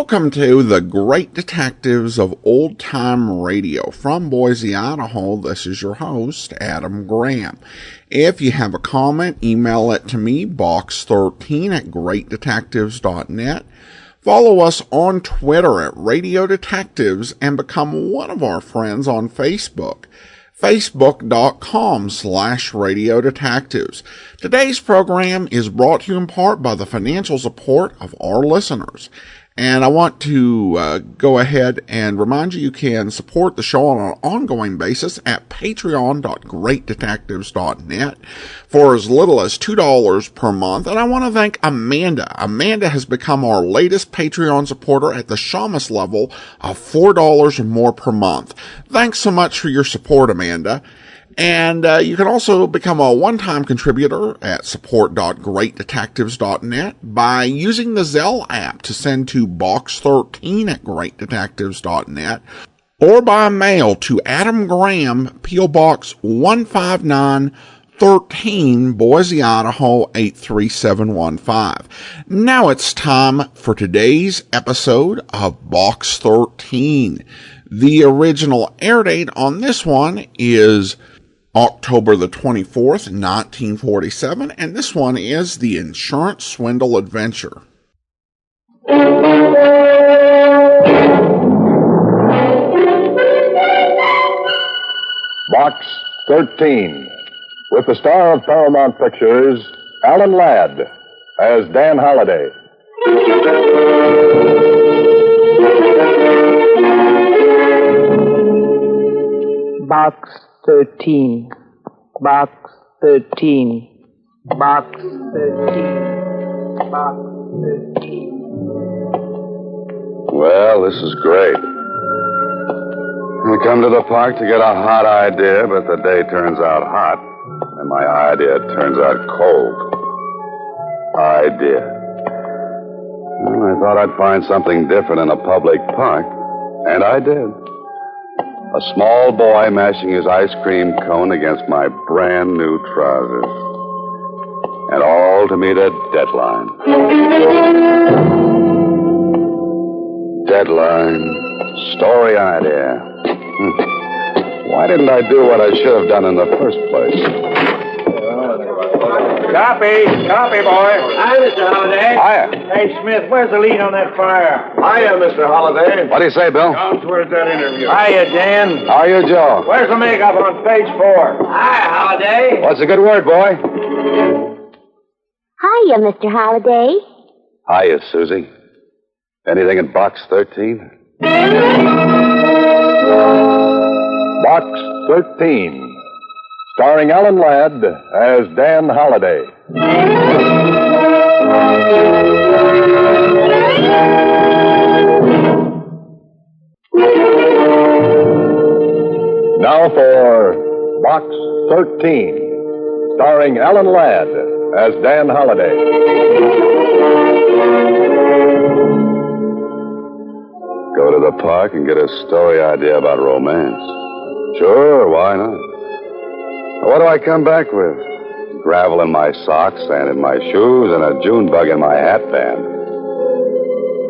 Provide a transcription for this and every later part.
Welcome to the Great Detectives of Old Time Radio. From Boise, Idaho, this is your host, Adam Graham. If you have a comment, email it to me, box13@greatdetectives.net. Follow us on Twitter at Radio Detectives and become one of our friends on Facebook. Facebook.com/Radio Detectives. Today's program is brought to you in part by the financial support of our listeners. And I want to go ahead and remind you can support the show on an ongoing basis at patreon.greatdetectives.net for as little as $2 per month. And I want to thank Amanda. Amanda has become our latest Patreon supporter at the Shamus level of $4 or more per month. Thanks so much for your support, Amanda. And you can also become a one-time contributor at support.greatdetectives.net by using the Zelle app to send to box13@greatdetectives.net or by mail to Adam Graham, P.O. Box 15913, Boise, Idaho 83715. Now it's time for today's episode of Box 13. The original air date on this one is October the 24th, 1947, and this one is The Insurance Swindle Adventure. Box 13, with the star of Paramount Pictures, Alan Ladd, as Dan Holliday. Box 13. Box 13. Box 13. Box 13. Well, this is great. We come to the park to get a hot idea, but the day turns out hot, and my idea turns out cold. Idea. Well, I thought I'd find something different in a public park, and I did. A small boy mashing his ice cream cone against my brand new trousers. And all to meet a deadline. Deadline. Story idea. Why didn't I do what I should have done in the first place? Copy, boy. Hi, Mr. Holliday. Hiya. Hey, Smith, where's the lead on that fire? Hiya, Mr. Holliday. What do you say, Bill? Down towards that interview. Hiya, Dan. How are you, Joe? Where's the makeup on page 4? Hi, Holliday. What's a good word, boy? Hiya, Mr. Holliday. Hiya, Susie. Anything in box 13? Box 13, starring Alan Ladd as Dan Holliday. Now for Box 13, starring Alan Ladd as Dan Holliday. Go to the park and get a story idea about romance. Sure, why not? What do I come back with? Gravel in my socks, sand in my shoes, and a June bug in my hat band.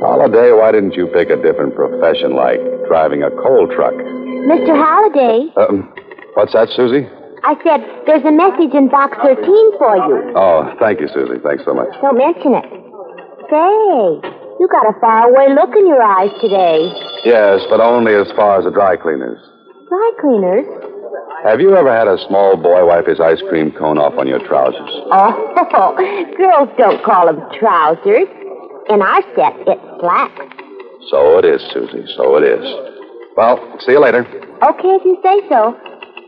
Holliday, why didn't you pick a different profession like driving a coal truck? Mr. Holliday, What's that, Susie? I said there's a message in box 13 for you. Oh, thank you, Susie. Thanks so much. Don't mention it. Say, you got a faraway look in your eyes today. Yes, but only as far as the dry cleaners. Dry cleaners? Have you ever had a small boy wipe his ice cream cone off on your trousers? Oh, girls don't call them trousers. In our set, it's slacks. So it is, Susie. So it is. Well, see you later. Okay, if you say so.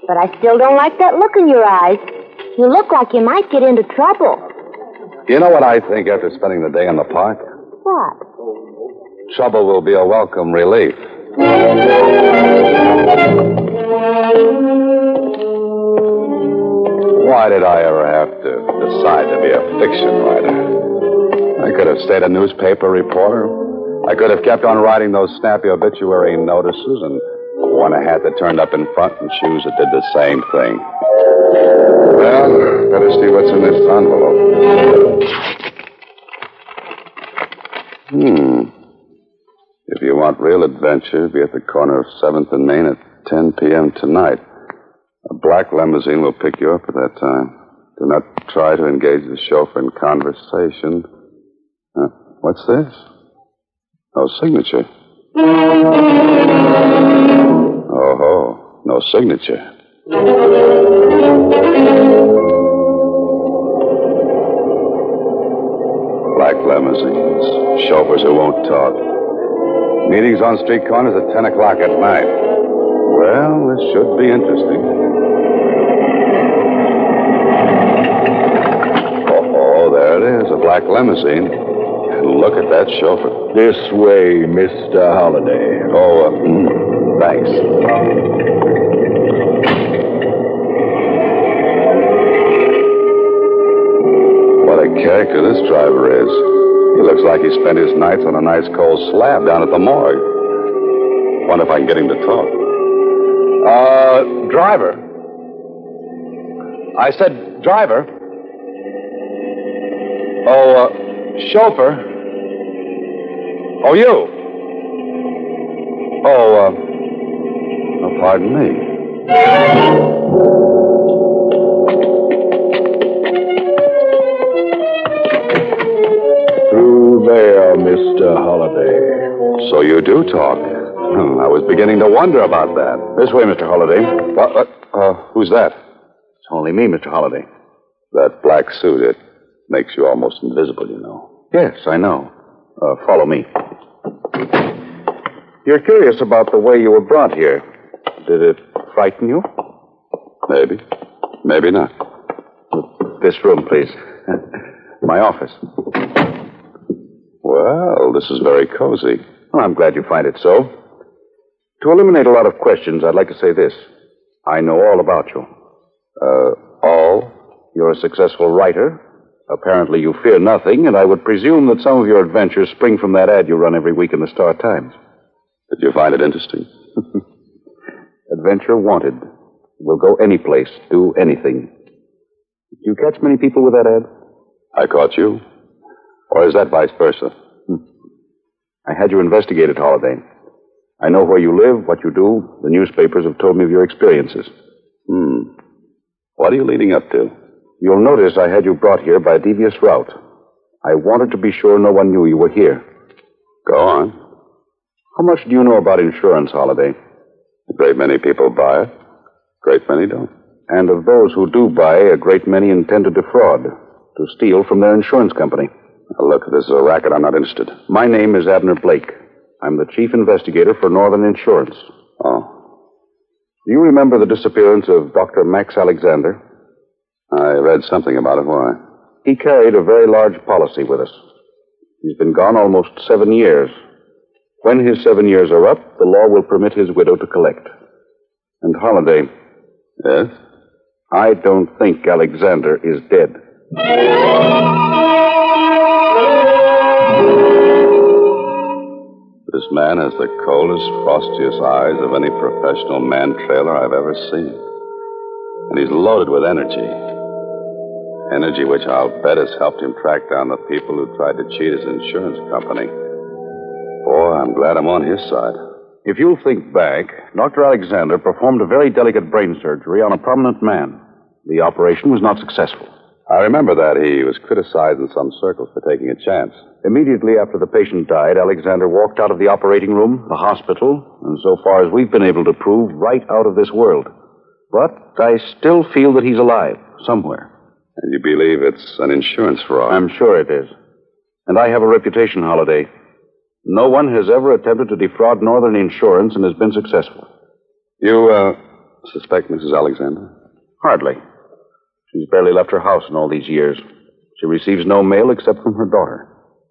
But I still don't like that look in your eyes. You look like you might get into trouble. You know what I think after spending the day in the park? What? Trouble will be a welcome relief. Why did I ever have to decide to be a fiction writer? I could have stayed a newspaper reporter. I could have kept on writing those snappy obituary notices and worn a hat that turned up in front and shoes that did the same thing. Well, better see what's in this envelope. If you want real adventure, be at the corner of 7th and Main at 10 p.m. tonight. A black limousine will pick you up at that time. Do not try to engage the chauffeur in conversation. What's this? No signature. Oh, no signature. Black limousines, chauffeurs who won't talk. Meetings on street corners at 10 o'clock at night. Well, this should be interesting. Oh, there it is, a black limousine. And look at that chauffeur. This way, Mr. Holliday. Oh, thanks. What a character this driver is. He looks like he spent his nights on a nice cold slab down at the morgue. Wonder if I can get him to talk. Driver. I said driver. Oh, chauffeur. Oh, you. Oh, pardon me. Through there, Mr. Holliday. So you do talk. I was beginning to wonder about that. This way, Mr. Holliday. Who's that? It's only me, Mr. Holliday. That black suit, it makes you almost invisible, you know. Yes, I know. Follow me. You're curious about the way you were brought here. Did it frighten you? Maybe. Maybe not. This room, please. My office. Well, this is very cozy. Well, I'm glad you find it so. To eliminate a lot of questions, I'd like to say this. I know all about you. All? You're a successful writer. Apparently you fear nothing, and I would presume that some of your adventures spring from that ad you run every week in the Star Times. Did you find it interesting? Adventure wanted. We'll go any place, do anything. Did you catch many people with that ad? I caught you. Or is that vice versa? I had you investigated, Holliday. I know where you live, what you do. The newspapers have told me of your experiences. What are you leading up to? You'll notice I had you brought here by a devious route. I wanted to be sure no one knew you were here. Go on. How much do you know about insurance, Holliday? A great many people buy it. A great many don't. And of those who do buy, a great many intend to defraud, to steal from their insurance company. Now, look, this is a racket. I'm not interested. My name is Abner Blake. I'm the chief investigator for Northern Insurance. Oh. Do you remember the disappearance of Dr. Max Alexander? I read something about it. Why? He carried a very large policy with us. He's been gone almost 7 years. When his 7 years are up, the law will permit his widow to collect. And Holliday. Yes? I don't think Alexander is dead. This man has the coldest, frostiest eyes of any professional man-trailer I've ever seen. And he's loaded with energy. Energy which I'll bet has helped him track down the people who tried to cheat his insurance company. Boy, I'm glad I'm on his side. If you'll think back, Dr. Alexander performed a very delicate brain surgery on a prominent man. The operation was not successful. I remember that. He was criticized in some circles for taking a chance. Immediately after the patient died, Alexander walked out of the operating room, the hospital, and so far as we've been able to prove, right out of this world. But I still feel that he's alive, somewhere. And you believe it's an insurance fraud? I'm sure it is. And I have a reputation, Holliday. No one has ever attempted to defraud Northern Insurance and has been successful. You, suspect Mrs. Alexander? Hardly. She's barely left her house in all these years. She receives no mail except from her daughter.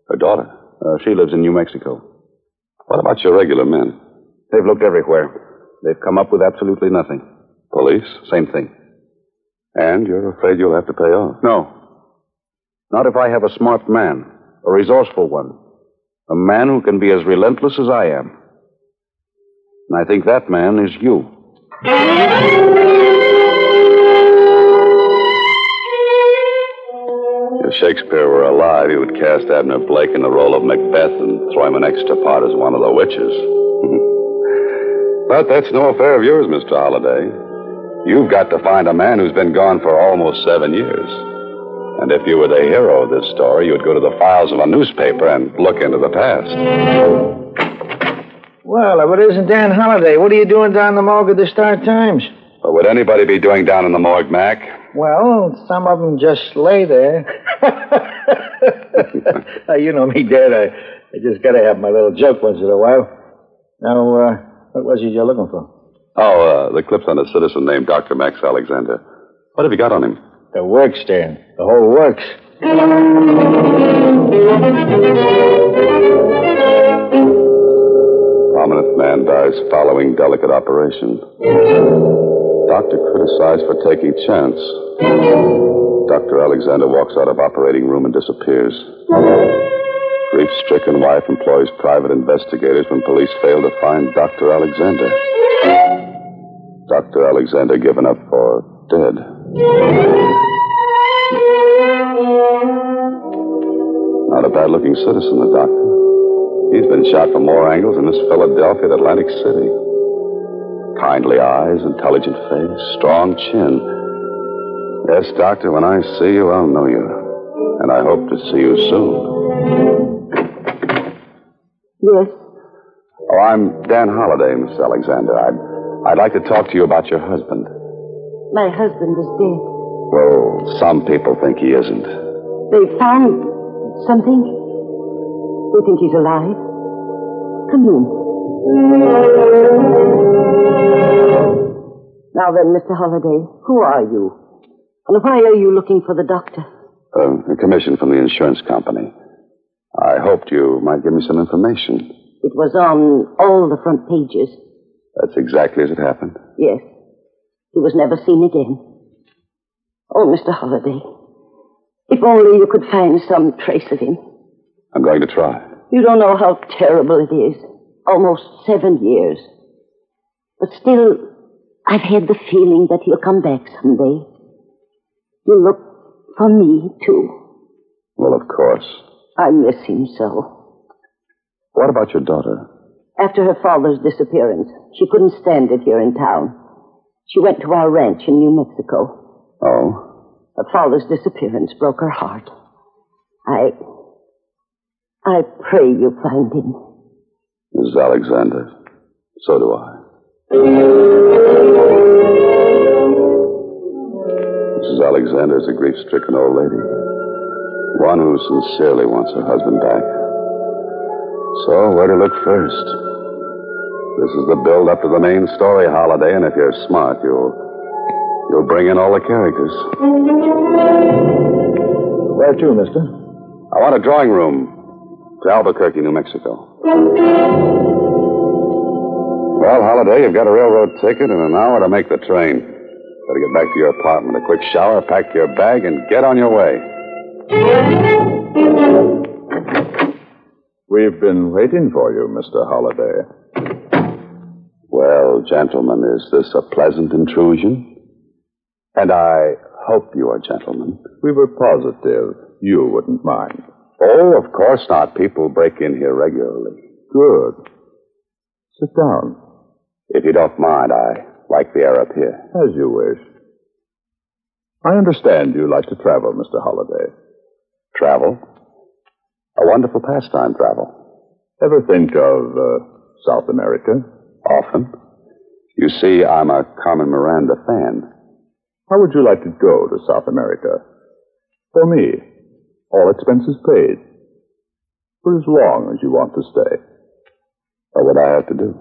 Her daughter? She lives in New Mexico. What about your regular men? They've looked everywhere. They've come up with absolutely nothing. Police? Same thing. And you're afraid you'll have to pay off? No. Not if I have a smart man, a resourceful one, a man who can be as relentless as I am. And I think that man is you. If Shakespeare were alive, he would cast Abner Blake in the role of Macbeth and throw him an extra part as one of the witches. But that's no affair of yours, Mr. Holliday. You've got to find a man who's been gone for almost 7 years. And if you were the hero of this story, you'd go to the files of a newspaper and look into the past. Well, if it isn't Dan Holliday, what are you doing down the morgue of the Star-Times? What would anybody be doing down in the morgue, Mac? Well, some of them just lay there. You know me, Dad. I just got to have my little joke once in a while. Now, what was it you're looking for? Oh, the clips on a citizen named Dr. Max Alexander. What have you got on him? The works, Dan. The whole works. Prominent man dies following delicate operation. Doctor criticized for taking chance. Dr. Alexander walks out of operating room and disappears. Grief-stricken wife employs private investigators when police fail to find Dr. Alexander. Dr. Alexander given up for dead. Not a bad-looking citizen, the doctor. He's been shot from more angles in this Philadelphia and Atlantic City. Kindly eyes, intelligent face, strong chin. Yes, doctor, when I see you, I'll know you. And I hope to see you soon. Yes. Oh, I'm Dan Holliday, Miss Alexander. I'd like to talk to you about your husband. My husband is dead. Well, some people think he isn't. They found something. They think he's alive. Come in. Now then, Mr. Holliday, who are you? And why are you looking for the doctor? A commission from the insurance company. I hoped you might give me some information. It was on all the front pages. That's exactly as it happened. Yes. He was never seen again. Oh, Mr. Holliday, if only you could find some trace of him. I'm going to try. You don't know how terrible it is. Almost 7 years. But still, I've had the feeling that he'll come back someday. He'll look for me, too. Well, of course. I miss him so. What about your daughter? After her father's disappearance, she couldn't stand it here in town. She went to our ranch in New Mexico. Oh? Her father's disappearance broke her heart. I pray you find him. Mrs. Alexander, so do I. Mrs. Alexander is a grief-stricken old lady. One who sincerely wants her husband back. So, where to look first? This is the build-up to the main story, Holiday, and if you're smart, you'll bring in all the characters. Where to, mister? I want a drawing room to Albuquerque, New Mexico. Well, Holiday, you've got a railroad ticket and an hour to make the train. Better get back to your apartment, a quick shower, pack your bag, and get on your way. We've been waiting for you, Mr. Holliday. Well, gentlemen, is this a pleasant intrusion? And I hope you are gentlemen. We were positive you wouldn't mind. Oh, of course not. People break in here regularly. Good. Sit down. If you don't mind, I like the air up here. As you wish. I understand you like to travel, Mr. Holliday. Travel? A wonderful pastime, travel. Ever think of South America? Often. You see, I'm a Carmen Miranda fan. How would you like to go to South America? For me, all expenses paid. For as long as you want to stay. What would I have to do?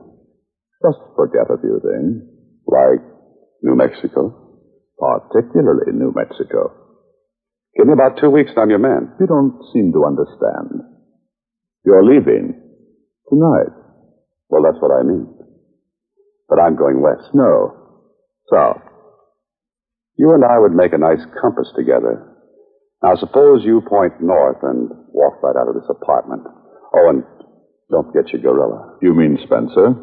Just forget a few things. Like New Mexico? Particularly New Mexico. Give me about 2 weeks and I'm your man. You don't seem to understand. You're leaving tonight. Well, that's what I mean. But I'm going west. No, south. You and I would make a nice compass together. Now, suppose you point north and walk right out of this apartment. Oh, and don't forget your gorilla. You mean Spencer?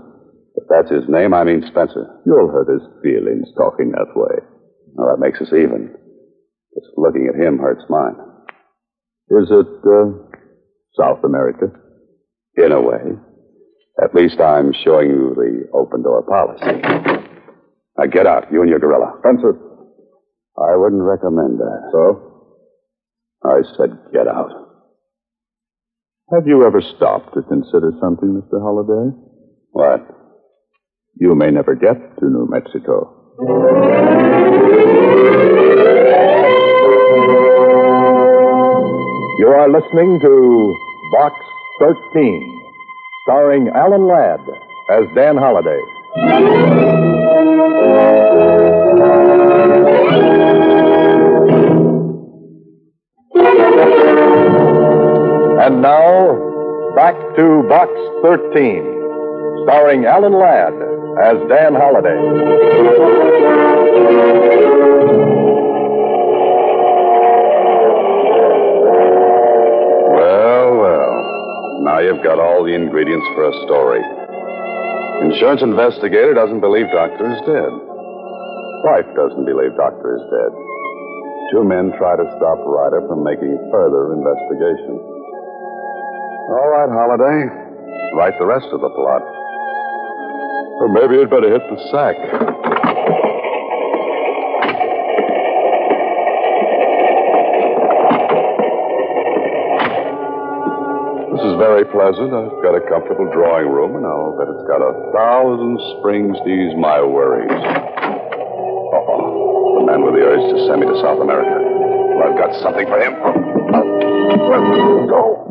If that's his name, I mean Spencer. You'll hurt his feelings talking that way. Well, that makes us even. Just looking at him hurts mine. Is it, South America? In a way. At least I'm showing you the open-door policy. Now get out, you and your gorilla. Answer. I wouldn't recommend that. So? I said get out. Have you ever stopped to consider something, Mr. Holliday? What? You may never get to New Mexico. You are listening to Box 13, starring Alan Ladd as Dan Holliday. And now, back to Box 13, starring Alan Ladd as Dan Holliday. Now you've got all the ingredients for a story. Insurance investigator doesn't believe doctor is dead. Wife doesn't believe doctor is dead. Two men try to stop Ryder from making further investigation. All right, Holliday. Write the rest of the plot. Or maybe you'd better hit the sack. This is very pleasant. I've got a comfortable drawing room, and I'll bet it's got 1,000 springs to ease my worries. Uh-oh. The man with the urge to send me to South America. Well, I've got something for him. Go.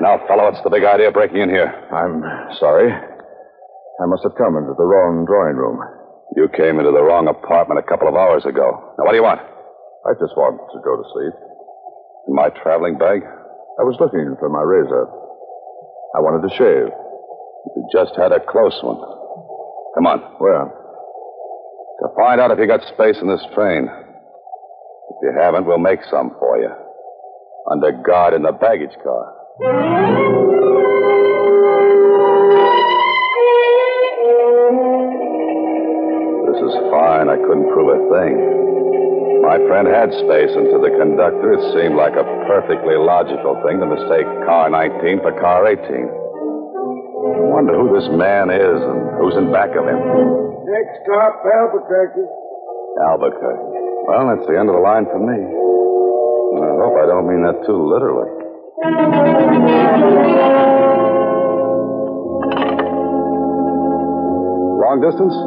Now, fellow, what's the big idea breaking in here? I'm sorry. I must have come into the wrong drawing room. You came into the wrong apartment a couple of hours ago. Now, what do you want? I just wanted to go to sleep. In my traveling bag? I was looking for my razor. I wanted to shave. You just had a close one. Come on. Where? To find out if you got space in this train. If you haven't, we'll make some for you. Under guard in the baggage car. This is fine. I couldn't prove a thing. My friend had space, and to the conductor, it seemed like a perfectly logical thing to mistake car 19 for car 18. I wonder who this man is and who's in back of him. Next stop, Albuquerque. Albuquerque. Well, that's the end of the line for me. And I hope I don't mean that too literally. Long distance?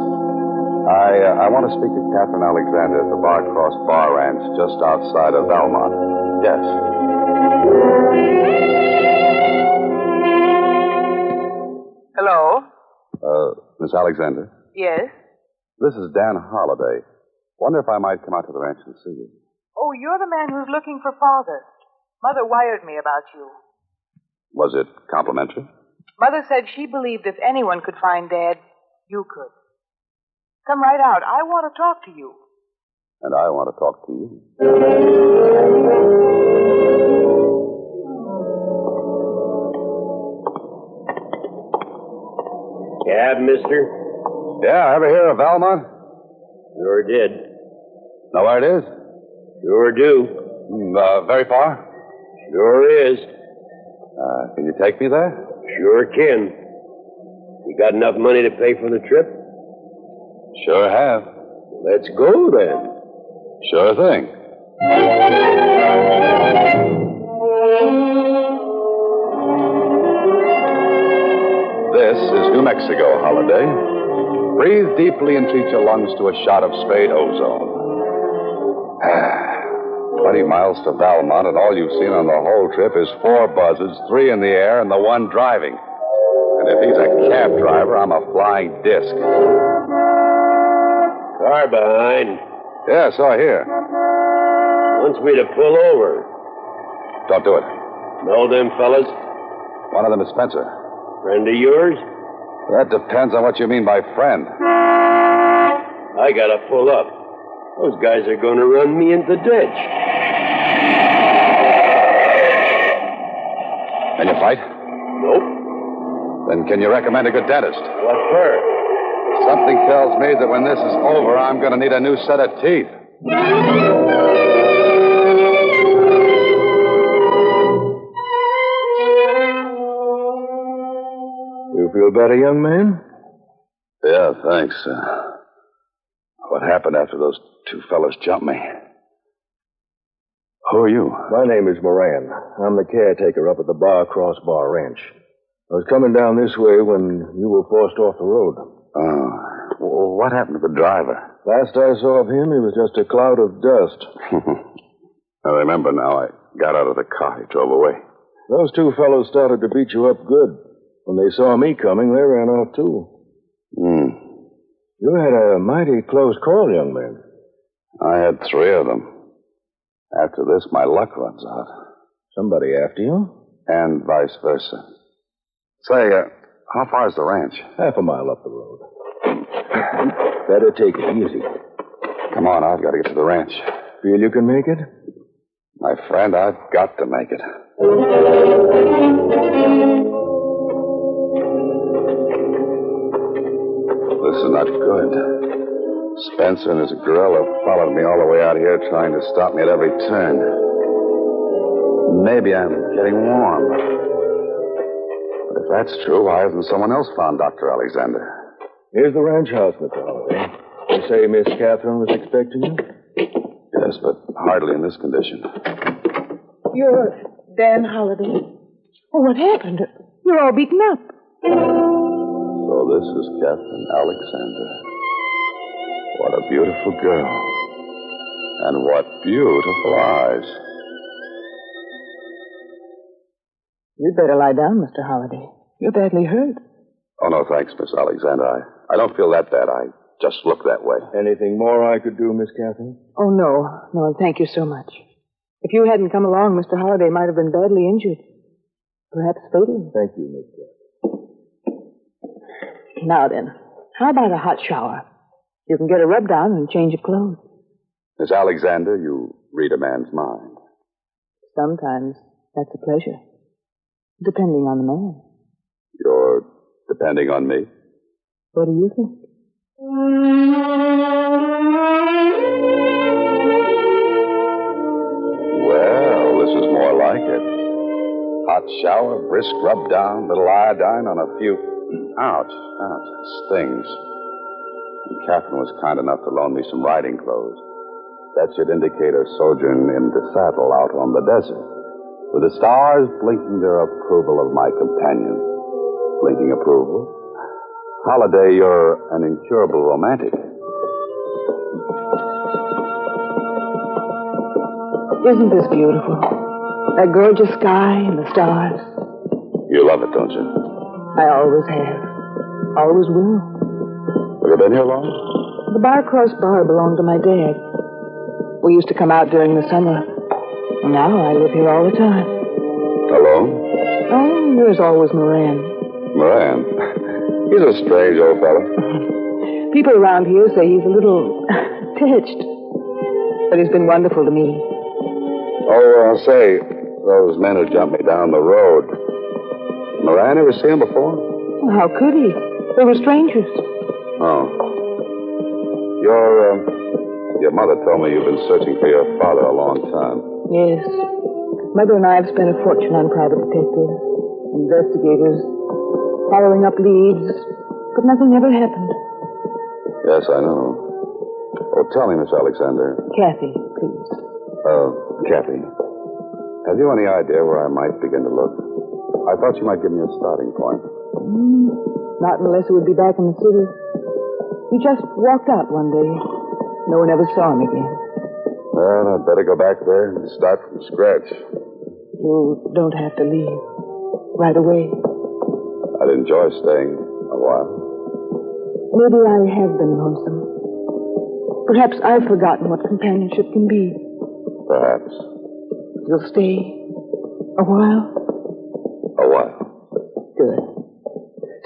I want to speak to Captain Alexander at the Barcross Bar Ranch just outside of Valmont. Yes. Hello? Miss Alexander? Yes? This is Dan Holliday. Wonder if I might come out to the ranch and see you. Oh, you're the man who's looking for Father. Mother wired me about you. Was it complimentary? Mother said she believed if anyone could find Dad, you could. Come right out. I want to talk to you. And I want to talk to you. Cab, mister? Yeah, ever hear of Valmont? Sure did. Know where it is? Sure do. Very far? Sure is. Can you take me there? Sure can. You got enough money to pay for the trip? Sure have. Let's go, then. Sure thing. This is New Mexico, Holiday. Breathe deeply and treat your lungs to a shot of straight ozone. 20 miles to Valmont, and all you've seen on the whole trip is 4 buzzards, 3 in the air, and the 1 driving. And if he's a cab driver, I'm a flying disc. Car behind. Yeah, so I hear. Wants me to pull over. Don't do it. Know them fellas? One of them is Spencer. Friend of yours? That depends on what you mean by friend. I gotta pull up. Those guys are gonna run me into the ditch. Can you fight? Nope. Then can you recommend a good dentist? What for? Something tells me that when this is over, I'm going to need a new set of teeth. You feel better, young man? Yeah, thanks. What happened after those two fellows jumped me? Who are you? My name is Moran. I'm the caretaker up at the Bar Crossbar Ranch. I was coming down this way when you were forced off the road. Oh, what happened to the driver? Last I saw of him, he was just a cloud of dust. I remember now. I got out of the car. He drove away. Those two fellows started to beat you up good. When they saw me coming, they ran off, too. You had a mighty close call, young man. I had 3 of them. After this, my luck runs out. Somebody after you? And vice versa. Say, how far is the ranch? Half a mile up the road. Better take it easy. Come on, I've got to get to the ranch. Feel you can make it? My friend, I've got to make it. This is not good. Spencer and his gorilla followed me all the way out here, trying to stop me at every turn. Maybe I'm getting warm. But if that's true, why hasn't someone else found Dr. Alexander? Here's the ranch house, Mr. Holliday. You say Miss Catherine was expecting you? Yes, but hardly in this condition. You're Dan Holliday. Oh, what happened? You're all beaten up. So this is Catherine Alexander. What a beautiful girl. And what beautiful eyes. You'd better lie down, Mr. Holliday. You're badly hurt. Oh, no, thanks, Miss Alexander. I don't feel that bad. I just look that way. Anything more I could do, Miss Catherine? Oh, no. No, and thank you so much. If you hadn't come along, Mr. Holliday might have been badly injured. Perhaps fatally. Thank you, Miss Catherine. Now then, how about a hot shower? You can get a rub down and change of clothes. Miss Alexander, you read a man's mind. Sometimes that's a pleasure. Depending on the man. You're depending on me? What do you think? Well, this is more like it. Hot shower, brisk rub down, little iodine on a few... Ouch, it stings. And Catherine was kind enough to loan me some riding clothes. That should indicate her sojourn in the saddle out on the desert, with the stars blinking their approval of my companion. Blinking approval? Holliday, you're an incurable romantic. Isn't this beautiful? That gorgeous sky and the stars. You love it, don't you? I always have. Always will. Have you been here long? The Bar Crossbar belonged to my dad. We used to come out during the summer. Now I live here all the time. Alone? Oh, there's always Moran. Moran? He's a strange old fellow. People around here say he's a little pitched. But he's been wonderful to me. Oh, say, those men who jumped me down the road. Moran, ever see him before? Well, how could he? They were strangers. Oh. Your mother told me you've been searching for your father a long time. Yes. Mother and I have spent a fortune on private detectives, investigators, following up leads, but nothing ever happened. Yes, I know. Oh, tell me, Miss Alexander. Kathy, please. Kathy, have you any idea where I might begin to look? I thought you might give me a starting point. Not unless it would be back in the city. He just walked out one day. No one ever saw him again. Well, I'd better go back there and start from scratch. You don't have to leave. Right away. I'd enjoy staying a while. Maybe I have been lonesome. Perhaps I've forgotten what companionship can be. Perhaps. You'll stay a while? A while. Good.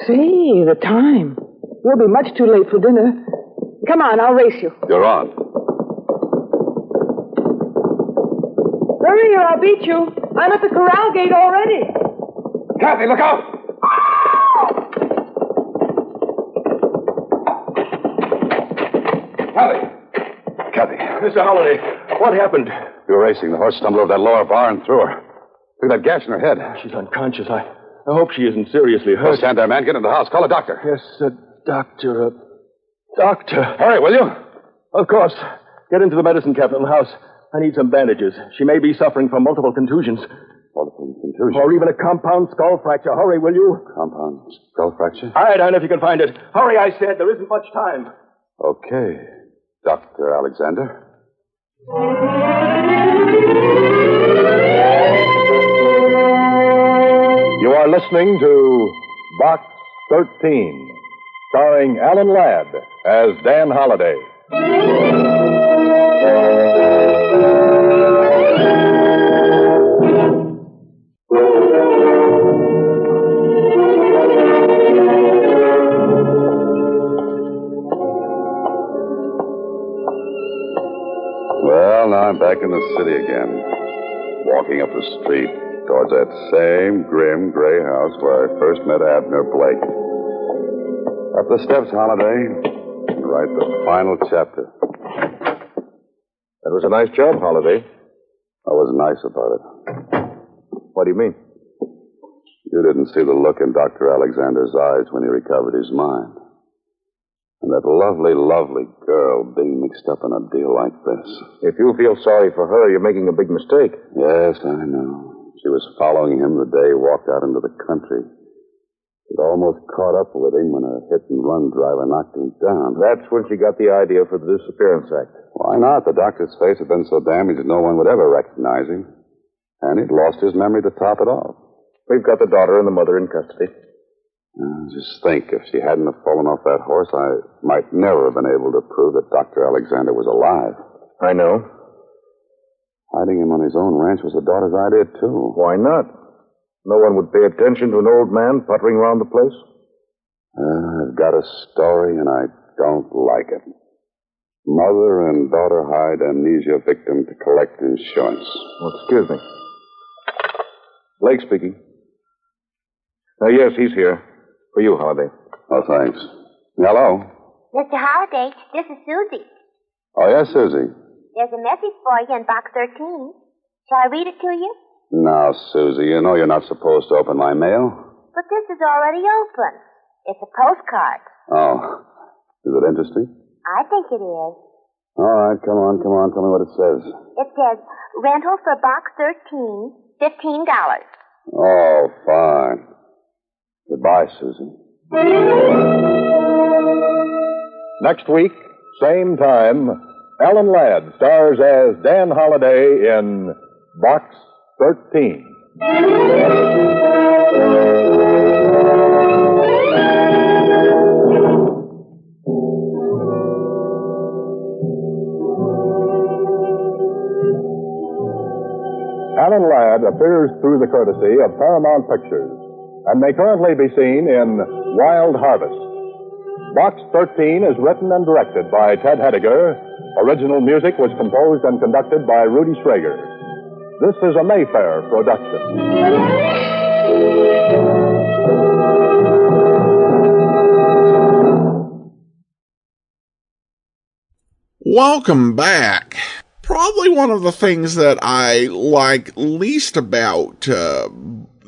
Say, the time. We'll be much too late for dinner. Come on, I'll race you. You're on. Hurry or I'll beat you. I'm at the corral gate already. Kathy, look out! Kathy. Mr. Holliday, what happened? You were racing. The horse stumbled over that lower bar and threw her. Look at that gash in her head. She's unconscious. I hope she isn't seriously hurt. Don't stand there, man. Get in the house. Call a doctor. Yes, doctor. Doctor. Hurry, will you? Of course. Get into the medicin cabinet in the house. I need some bandages. She may be suffering from multiple contusions. Multiple contusion? Or even a compound skull fracture. Hurry, will you? Compound skull fracture? All right, I know if you can find it. Hurry, I said. There isn't much time. Okay. Dr. Alexander. You are listening to Box 13, starring Alan Ladd as Dan Holliday. Well, now I'm back in the city again. Walking up the street towards that same grim gray house where I first met Abner Blake. Up the steps, Holiday, and write the final chapter. That was a nice job, Holiday. I was nice about it. What do you mean? You didn't see the look in Dr. Alexander's eyes when he recovered his mind. And that lovely, lovely girl being mixed up in a deal like this. If you feel sorry for her, you're making a big mistake. Yes, I know. She was following him the day he walked out into the country. She'd almost caught up with him when a hit-and-run driver knocked him down. That's when she got the idea for the disappearance act. Why not? The doctor's face had been so damaged no one would ever recognize him. And he'd lost his memory to top it off. We've got the daughter and the mother in custody. Just think, if she hadn't have fallen off that horse, I might never have been able to prove that Dr. Alexander was alive. I know. Hiding him on his own ranch was the daughter's idea, too. Why not? No one would pay attention to an old man puttering around the place. I've got a story, and I don't like it. Mother and daughter hide amnesia victim to collect insurance. Well, excuse me. Blake speaking. Yes, he's here. For you, Holiday. Oh, thanks. Hello. Mr. Holliday, this is Susie. Oh, yes, Susie. There's a message for you in box 13. Shall I read it to you? Now, Susie, you know you're not supposed to open my mail. But this is already open. It's a postcard. Oh. Is it interesting? I think it is. All right, come on. Tell me what it says. It says, rental for box 13, $15. Oh, fine. Goodbye, Susie. Next week, same time, Alan Ladd stars as Dan Holliday in Box 13. Alan Ladd appears through the courtesy of Paramount Pictures and may currently be seen in Wild Harvest. Box 13 is written and directed by Ted Hediger. Original music was composed and conducted by Rudy Schrager. This is a Mayfair production. Welcome back. Probably one of the things that I like least about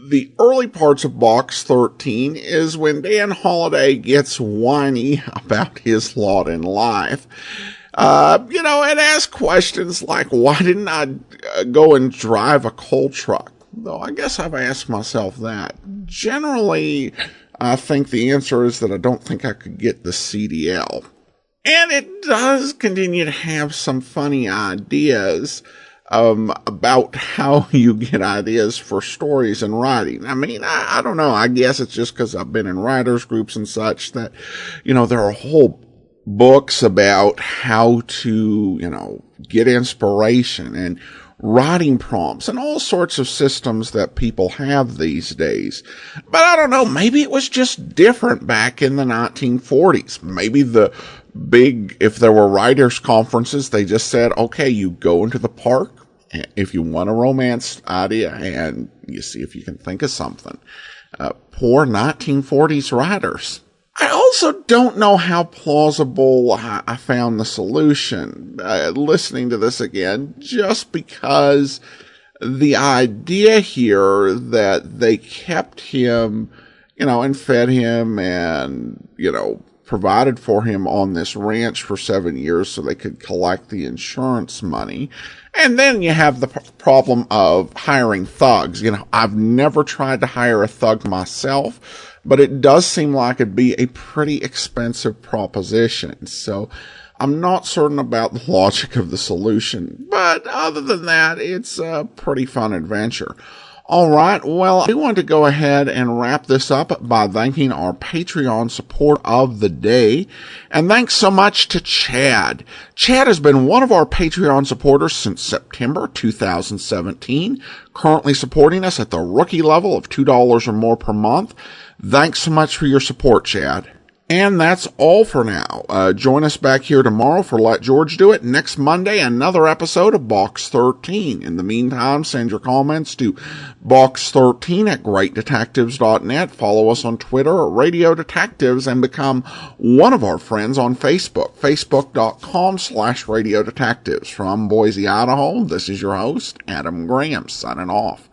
the early parts of Box 13 is when Dan Holliday gets whiny about his lot in life. And asks questions like, why didn't I go and drive a coal truck? Though I guess I've asked myself that. Generally, I think the answer is that I don't think I could get the CDL. And it does continue to have some funny ideas about how you get ideas for stories and writing. I mean, I don't know. I guess it's just because I've been in writers groups and such that, there are whole books about how to, get inspiration and writing prompts and all sorts of systems that people have these days. But I don't know. Maybe it was just different back in the 1940s. Maybe if there were writers' conferences, they just said, okay, you go into the park if you want a romance idea and you see if you can think of something. Poor 1940s writers. I also don't know how plausible I found the solution, listening to this again, just because The idea here that they kept him, and fed him and, provided for him on this ranch for 7 years so they could collect the insurance money. And then you have the problem of hiring thugs. I've never tried to hire a thug myself, but it does seem like it'd be a pretty expensive proposition. So I'm not certain about the logic of the solution, but other than that, it's a pretty fun adventure. All right, well, I want to go ahead and wrap this up by thanking our Patreon support of the day. And thanks so much to Chad. Chad has been one of our Patreon supporters since September 2017, currently supporting us at the rookie level of $2 or more per month. Thanks so much for your support, Chad. And that's all for now. Join us back here tomorrow for Let George Do It. Next Monday, another episode of Box 13. In the meantime, send your comments to box13@greatdetectives.net. Follow us on Twitter at Radio Detectives and become one of our friends on Facebook, facebook.com/Radio Detectives. From Boise, Idaho, this is your host, Adam Graham, signing off.